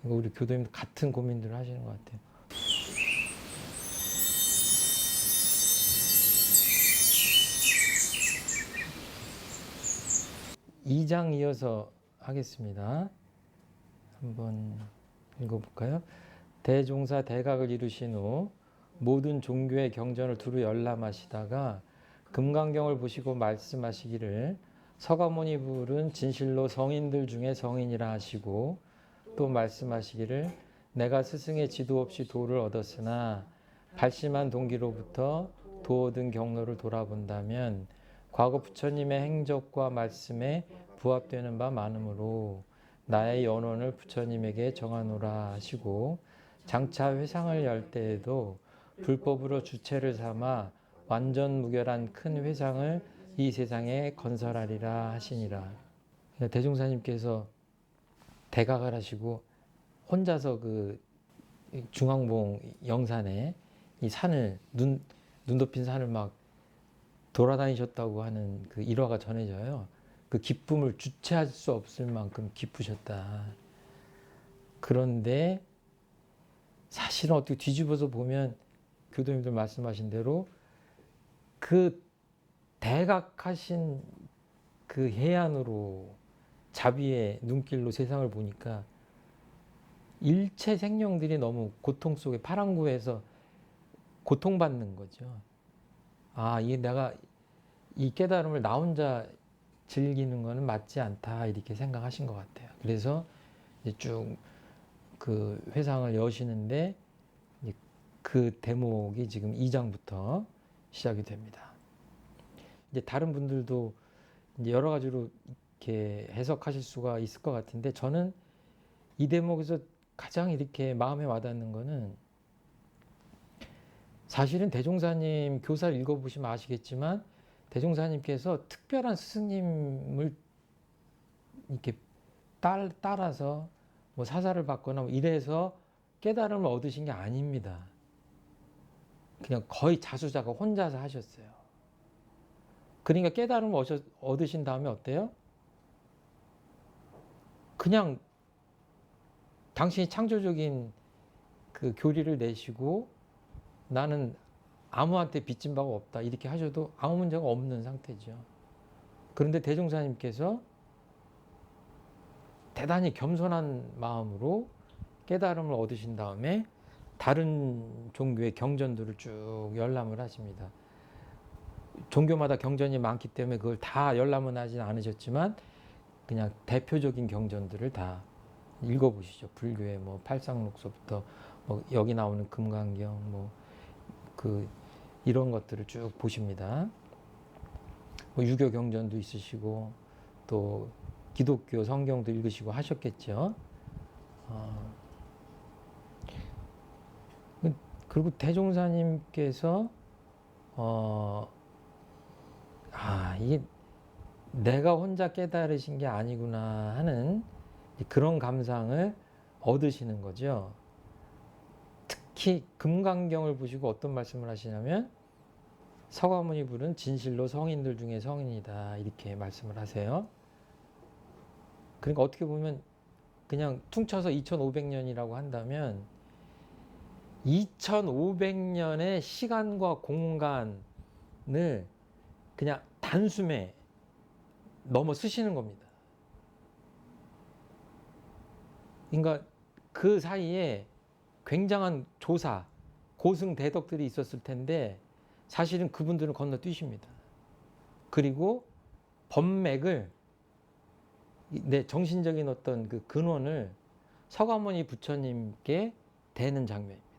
이거 우리 교도님도 같은 고민들을 하시는 것 같아요. 이 장 이어서 하겠습니다. 한번 읽어볼까요? 대종사 대각을 이루신 후 모든 종교의 경전을 두루 열람하시다가 금강경을 보시고 말씀하시기를 서가모니 부른 진실로 성인들 중에 성인이라 하시고, 또 말씀하시기를 내가 스승의 지도 없이 도를 얻었으나 발심한 동기로부터 도 얻은 경로를 돌아본다면 과거 부처님의 행적과 말씀에 부합되는 바 많으므로 나의 연원을 부처님에게 정하노라 하시고, 장차 회상을 열 때에도 불법으로 주체를 삼아 완전 무결한 큰 회상을 이 세상에 건설하리라 하시니라. 대종사님께서 대각을 하시고 혼자서 그 중앙봉 영산에 이 산을 눈 덮인 산을 막 돌아다니셨다고 하는 그 일화가 전해져요. 그 기쁨을 주체할 수 없을 만큼 기쁘셨다. 그런데 사실은 어떻게 뒤집어서 보면 교도님들 말씀하신 대로 그 대각하신 그 해안으로 자비의 눈길로 세상을 보니까 일체 생명들이 너무 고통 속에 파랑구에서 고통받는 거죠. 아, 이게 내가 이 깨달음을 나 혼자 즐기는 거는 맞지 않다, 이렇게 생각하신 것 같아요. 그래서 이제 쭉 그 회상을 여시는데 그 대목이 지금 2장부터 시작이 됩니다. 이제 다른 분들도 이제 여러 가지로 이렇게 해석하실 수가 있을 것 같은데, 저는 이 대목에서 가장 이렇게 마음에 와닿는 거는, 사실은 대종사님 교사를 읽어보시면 아시겠지만 대종사님께서 특별한 스승님을 이렇게 따라서 뭐 사사를 받거나 뭐 이래서 깨달음을 얻으신 게 아닙니다. 그냥 거의 자수자가 혼자서 하셨어요. 그러니까 깨달음을 얻으신 다음에 어때요? 그냥 당신이 창조적인 그 교리를 내시고 나는 아무한테 빚진 바가 없다, 이렇게 하셔도 아무 문제가 없는 상태죠. 그런데 대종사님께서 대단히 겸손한 마음으로 깨달음을 얻으신 다음에 다른 종교의 경전들을 쭉 열람을 하십니다. 종교마다 경전이 많기 때문에 그걸 다 열람은 하진 않으셨지만 그냥 대표적인 경전들을 다 읽어보시죠. 불교의 뭐 팔상록서부터 뭐 여기 나오는 금강경 뭐 그 이런 것들을 쭉 보십니다. 뭐 유교 경전도 있으시고 또 기독교 성경도 읽으시고 하셨겠죠. 그리고 대종사님께서 이게 내가 혼자 깨달으신 게 아니구나 하는 그런 감상을 얻으시는 거죠. 특히 금강경을 보시고 어떤 말씀을 하시냐면 서가모니 부른 진실로 성인들 중에 성인이다, 이렇게 말씀을 하세요. 그러니까 어떻게 보면 그냥 퉁쳐서 2500년이라고 한다면 2500년의 시간과 공간을 그냥 단숨에 넘어 쓰시는 겁니다. 그러니까 그 사이에 굉장한 조사, 고승대덕들이 있었을 텐데 사실은 그분들은 건너뛰십니다. 그리고 법맥을 내 정신적인 어떤 그 근원을 서가모니 부처님께 대는 장면입니다.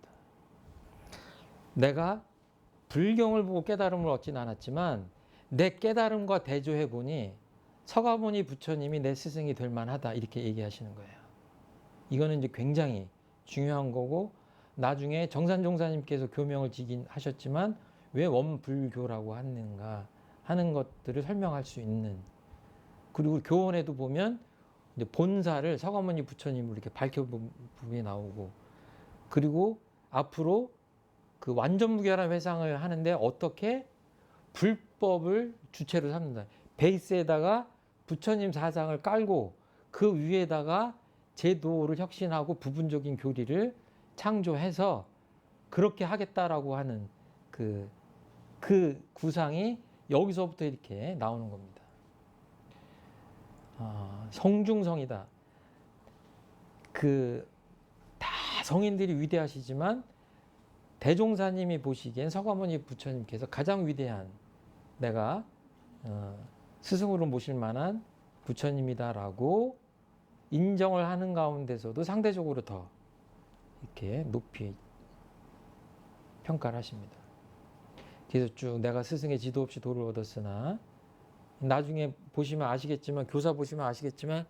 내가 불경을 보고 깨달음을 얻진 않았지만 내 깨달음과 대조해 보니 서가모니 부처님이 내 스승이 될 만하다 이렇게 얘기하시는 거예요. 이거는 이제 굉장히 중요한 거고 나중에 정산종사님께서 교명을 지긴 하셨지만 왜 원불교라고 하는가 하는 것들을 설명할 수 있는, 그리고 교원에도 보면 이제 본사를 서가모니 부처님으로 이렇게 밝혀본 부분이 나오고, 그리고 앞으로 그 완전무결한 회상을 하는데 어떻게 불법을 주체로 삼는다. 베이스에다가 부처님 사상을 깔고 그 위에다가 제도를 혁신하고 부분적인 교리를 창조해서 그렇게 하겠다라고 하는 그 구상이 여기서부터 이렇게 나오는 겁니다. 성중성이다. 다 성인들이 위대하시지만 대종사님이 보시기엔 서가모니 부처님께서 가장 위대한, 내가 스승으로 모실 만한 부처님이다라고 인정을 하는 가운데서도 상대적으로 더 이렇게 높이 평가를 하십니다. 그래서 쭉 내가 스승의 지도 없이 도를 얻었으나, 나중에 보시면 아시겠지만, 교사 보시면 아시겠지만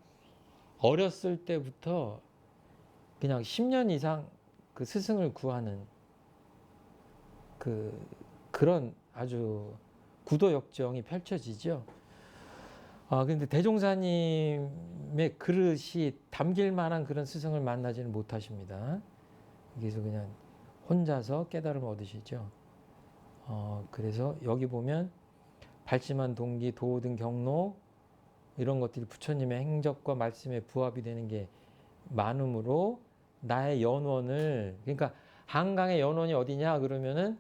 어렸을 때부터 그냥 10년 이상 그 스승을 구하는 그런 아주 구도역정이 펼쳐지죠. 근데 대종사님의 그릇이 담길 만한 그런 스승을 만나지는 못하십니다. 그래서 그냥 혼자서 깨달음을 얻으시죠. 그래서 여기 보면 발심한 동기, 도등 경로 이런 것들이 부처님의 행적과 말씀에 부합이 되는 게 많으므로 나의 연원을, 그러니까 한강의 연원이 어디냐 그러면은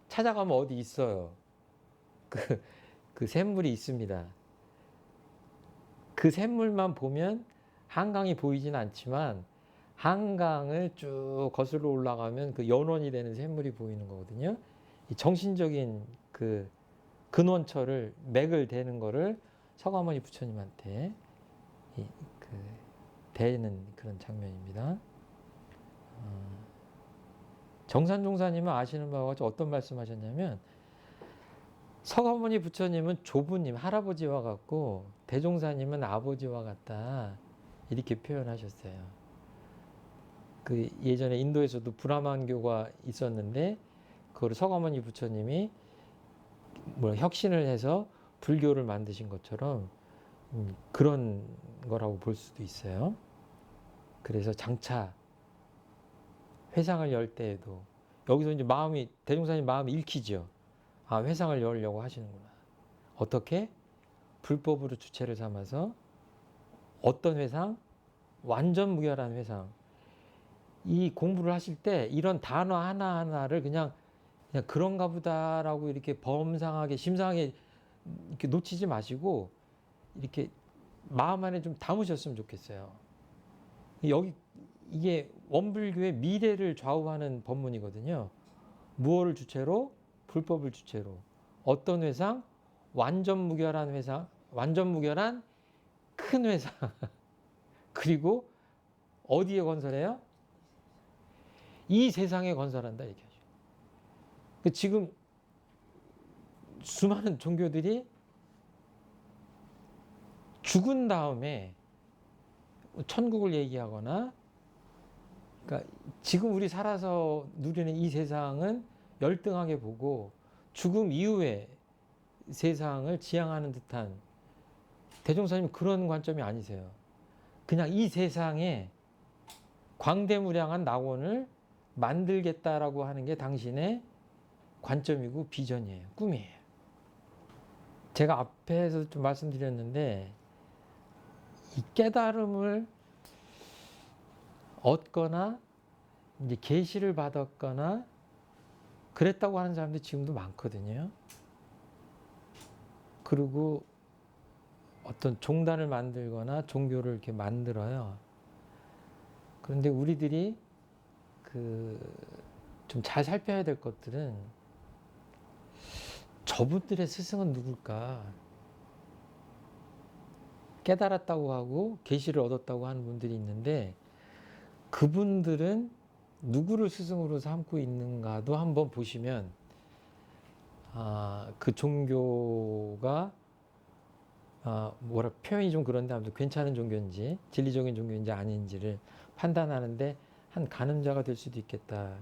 찾아가면 어디 있어요. 그 샘물이 있습니다. 그 샘물만 보면 한강이 보이진 않지만 한강을 쭉 거슬러 올라가면 그 연원이 되는 샘물이 보이는 거거든요. 이 정신적인 그 근원처를, 맥을 대는 거를 서가모니 부처님한테 대는 그런 장면입니다. 정산종사님은 아시는 바와 같이 어떤 말씀하셨냐면, 서가모니 부처님은 조부님, 할아버지와 같고 대종사님은 아버지와 같다 이렇게 표현하셨어요. 그 예전에 인도에서도 브라만교가 있었는데 그걸 서가모니 부처님이 혁신을 해서 불교를 만드신 것처럼 그런 거라고 볼 수도 있어요. 그래서 장차 회상을 열 때에도 여기서 이제 대종사님 마음이 읽히죠. 회상을 열려고 하시는구나. 어떻게? 불법으로 주체를 삼아서 어떤 회상? 완전 무결한 회상. 이 공부를 하실 때 이런 단어 하나하나를 그냥 그런가 보다라고 이렇게 범상하게, 심상하게 이렇게 놓치지 마시고 이렇게 마음 안에 좀 담으셨으면 좋겠어요. 이게 원불교의 미래를 좌우하는 법문이거든요. 무엇을 주체로? 불법을 주체로. 어떤 회상? 완전 무결한 회상, 완전 무결한 큰 회상. 그리고 어디에 건설해요? 이 세상에 건설한다 얘기하죠. 지금 수많은 종교들이 죽은 다음에 천국을 얘기하거나, 그러니까 지금 우리 살아서 누리는 이 세상은 열등하게 보고 죽음 이후의 세상을 지향하는 듯한, 대종사님 그런 관점이 아니세요. 그냥 이 세상에 광대무량한 낙원을 만들겠다라고 하는 게 당신의 관점이고 비전이에요. 꿈이에요. 제가 앞에서 좀 말씀드렸는데, 이 깨달음을 얻거나 이제 계시를 받았거나 그랬다고 하는 사람들이 지금도 많거든요. 그리고 어떤 종단을 만들거나 종교를 이렇게 만들어요. 그런데 우리들이 좀 잘 살펴야 될 것들은 저분들의 스승은 누굴까? 깨달았다고 하고 계시를 얻었다고 하는 분들이 있는데 그분들은 누구를 스승으로 삼고 있는가도 한번 보시면 그 종교가 뭐라 표현이 좀 그런데 아무튼 괜찮은 종교인지 진리적인 종교인지 아닌지를 판단하는데 한 가늠자가 될 수도 있겠다.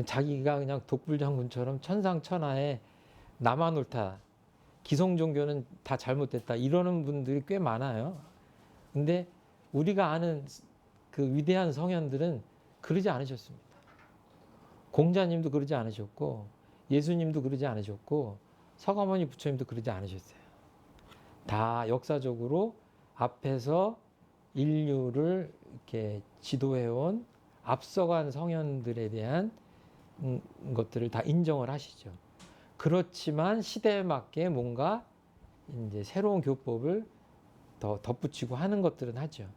자기가 그냥 독불장군처럼 천상천하에 나만 옳다. 기성 종교는 다 잘못됐다. 이러는 분들이 꽤 많아요. 근데 우리가 아는 그 위대한 성현들은 그러지 않으셨습니다. 공자님도 그러지 않으셨고 예수님도 그러지 않으셨고 서가모니 부처님도 그러지 않으셨어요. 다 역사적으로 앞에서 인류를 이렇게 지도해온 앞서간 성현들에 대한 것들을 다 인정을 하시죠. 그렇지만 시대에 맞게 뭔가 이제 새로운 교법을 더 덧붙이고 하는 것들은 하죠.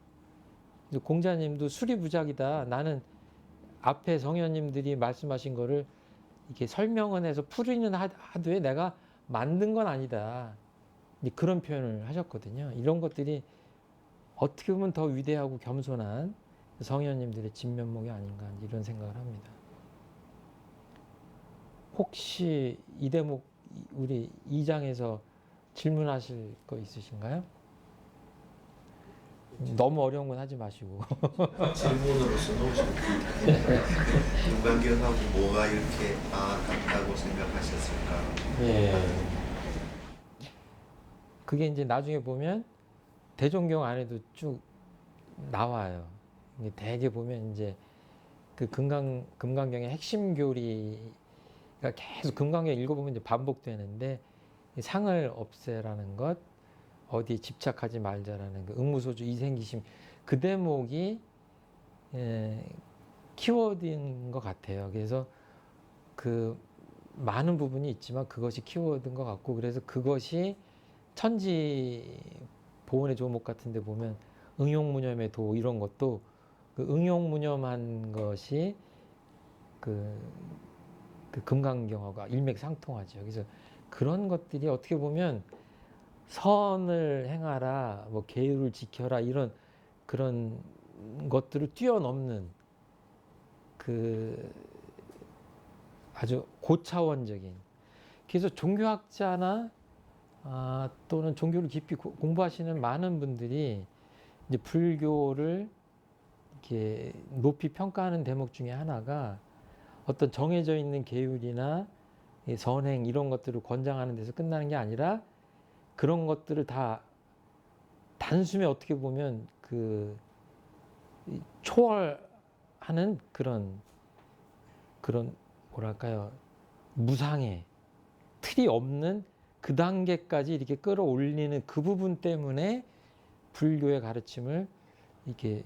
공자님도 수리부작이다. 나는 앞에 성현님들이 말씀하신 거를 이렇게 설명은 해서 풀이는 하되 내가 만든 건 아니다. 그런 표현을 하셨거든요. 이런 것들이 어떻게 보면 더 위대하고 겸손한 성현님들의 진면목이 아닌가 이런 생각을 합니다. 혹시 이 대목 우리 2장에서 질문하실 거 있으신가요? 너무 어려운 건 하지 마시고.
질문으로서는 윤관경하고 뭐가 이렇게 같다고 생각하셨을까?
예. 그게 이제 나중에 보면 대종경 안에도 쭉 나와요. 이게 대개 보면 이제 그 금강경의 핵심 교리가 계속 금강경 읽어보면 이제 반복되는데 상을 없애라는 것, 어디에 집착하지 말자라는 그 응무소주 이생기심 그 대목이 키워드인 것 같아요. 그래서 그 많은 부분이 있지만 그것이 키워드인 것 같고 그래서 그것이 천지 보온의 조목 같은데 보면 응용무념의 도 이런 것도 그 응용무념한 것이 그 금강경하고 일맥상통하죠. 그래서 그런 것들이 어떻게 보면 선을 행하라, 뭐 계율을 지켜라 이런 그런 것들을 뛰어넘는 그 아주 고차원적인. 그래서 종교학자나 또는 종교를 깊이 공부하시는 많은 분들이 이제 불교를 이렇게 높이 평가하는 대목 중에 하나가 어떤 정해져 있는 계율이나 선행 이런 것들을 권장하는 데서 끝나는 게 아니라 그런 것들을 다 단숨에 어떻게 보면 그 초월하는 그런 뭐랄까요 무상의 틀이 없는 그 단계까지 이렇게 끌어올리는 그 부분 때문에 불교의 가르침을 이렇게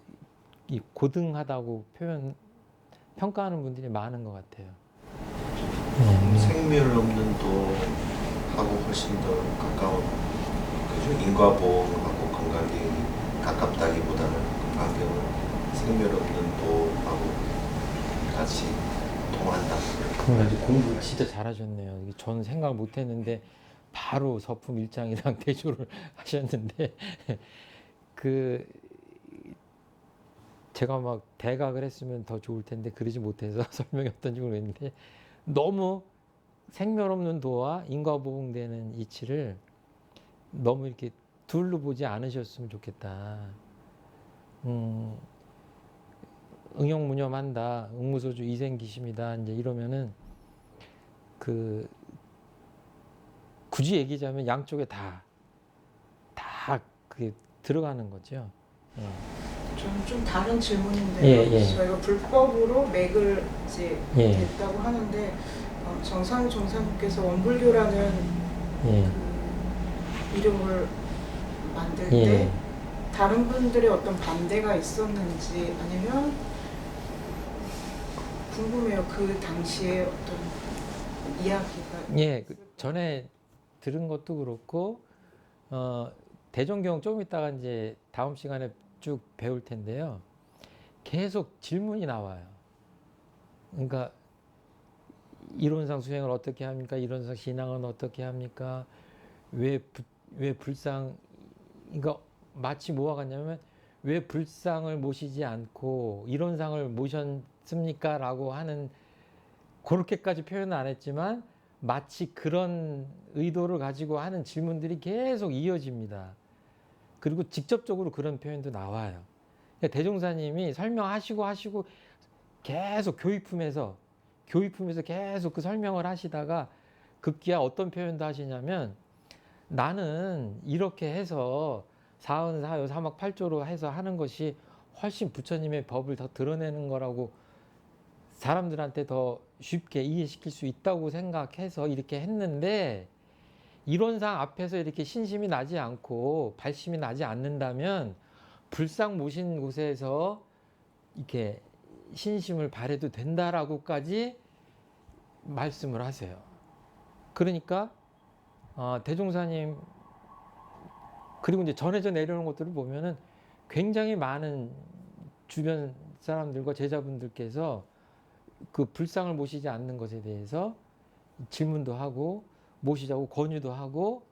고등하다고 평가하는 분들이 많은 것 같아요.
생멸 없는 도하고 훨씬 더 가까운 그죠? 인과보험하고 금강경이 가깝다기보다는 금강경은 생멸 없는 도하고 같이 통한다.
공부 진짜 잘하셨네요. 저는 생각 못했는데 바로 서품 1장이랑 대조를 하셨는데 그 제가 막 대각을 했으면 더 좋을 텐데 그러지 못해서 설명이 어떤지 모르겠는데 너무 생멸 없는 도와 인과보응되는 이치를 너무 이렇게 둘로 보지 않으셨으면 좋겠다. 응용무념한다, 응무소주 이생기심이다 이제 이러면은 그 굳이 얘기하자면 양쪽에 다 그게 들어가는 거죠.
저는 좀 다른 질문인데요. 저희가 불법으로 맥을 이제 댔다고 하는데 정상희 종사님께서 원불교라는 그 이름을 만들 때 다른 분들의 어떤 반대가 있었는지 아니면 궁금해요. 그 당시에 어떤 이야기가
그 전에 들은 것도 그렇고 대종경 좀 이따가 이제 다음 시간에 쭉 배울 텐데요. 계속 질문이 나와요. 그러니까 이론상 수행을 어떻게 합니까? 이론상 신앙은 어떻게 합니까? 왜 불상, 그러니까 마치 뭐와 같냐면 왜 불상을 모시지 않고 이론상을 모셨습니까? 라고 하는, 그렇게까지 표현은 안 했지만 마치 그런 의도를 가지고 하는 질문들이 계속 이어집니다. 그리고 직접적으로 그런 표현도 나와요. 그러니까 대종사님이 설명하시고 계속 교의품에서 계속 그 설명을 하시다가 급기야 어떤 표현도 하시냐면, 나는 이렇게 해서 사은사요 사막팔조로 해서 하는 것이 훨씬 부처님의 법을 더 드러내는 거라고 사람들한테 더 쉽게 이해시킬 수 있다고 생각해서 이렇게 했는데, 이론상 앞에서 이렇게 신심이 나지 않고 발심이 나지 않는다면 불상 모신 곳에서 이렇게 신심을 발해도 된다라고까지 말씀을 하세요. 그러니까 대종사님, 그리고 이제 전해져 내려오는 것들을 보면은 굉장히 많은 주변 사람들과 제자분들께서 그 불상을 모시지 않는 것에 대해서 질문도 하고 모시자고 권유도 하고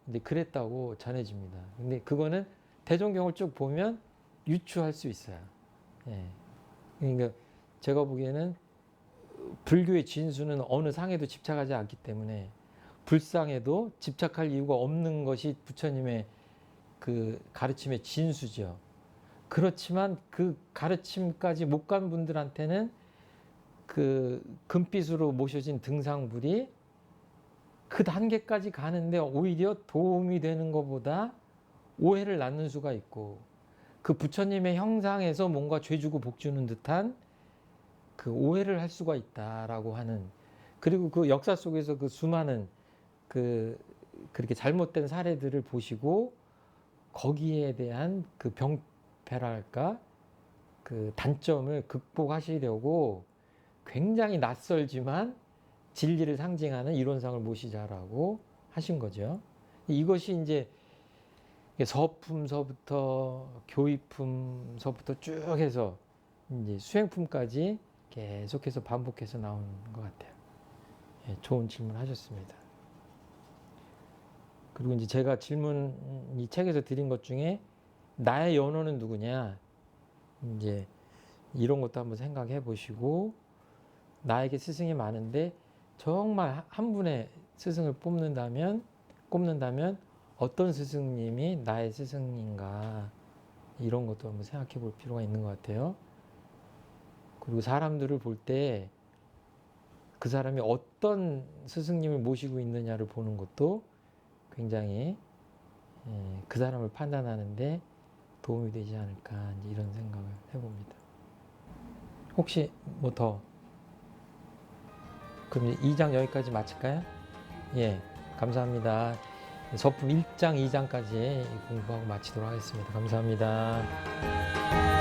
근데 그랬다고 전해집니다. 근데 그거는 대종경을 쭉 보면 유추할 수 있어요. 예. 그러니까 제가 보기에는 불교의 진수는 어느 상에도 집착하지 않기 때문에 불상에도 집착할 이유가 없는 것이 부처님의 그 가르침의 진수죠. 그렇지만 그 가르침까지 못 간 분들한테는 그 금빛으로 모셔진 등상불이 그 단계까지 가는데 오히려 도움이 되는 것보다 오해를 낳는 수가 있고, 그 부처님의 형상에서 뭔가 죄주고 복주는 듯한 그 오해를 할 수가 있다라고 하는, 그리고 그 역사 속에서 그 수많은 그렇게 잘못된 사례들을 보시고 거기에 대한 그 병폐랄까 그 단점을 극복하시려고 굉장히 낯설지만 진리를 상징하는 이론상을 모시자라고 하신 거죠. 이것이 이제 서품서부터 교의품서부터 쭉 해서 이제 수행품까지 계속해서 반복해서 나오는 것 같아요. 예, 좋은 질문 하셨습니다. 그리고 이제 제가 질문 이 책에서 드린 것 중에 나의 연호는 누구냐, 이제 이런 것도 한번 생각해 보시고, 나에게 스승이 많은데 정말 한 분의 스승을 꼽는다면 어떤 스승님이 나의 스승인가, 이런 것도 한번 생각해 볼 필요가 있는 것 같아요. 그리고 사람들을 볼 때 그 사람이 어떤 스승님을 모시고 있느냐를 보는 것도 굉장히 그 사람을 판단하는데 도움이 되지 않을까, 이런 생각을 해봅니다. 혹시 뭐 더? 그럼 2장 여기까지 마칠까요? 예, 감사합니다. 서품 1장, 2장까지 공부하고 마치도록 하겠습니다. 감사합니다.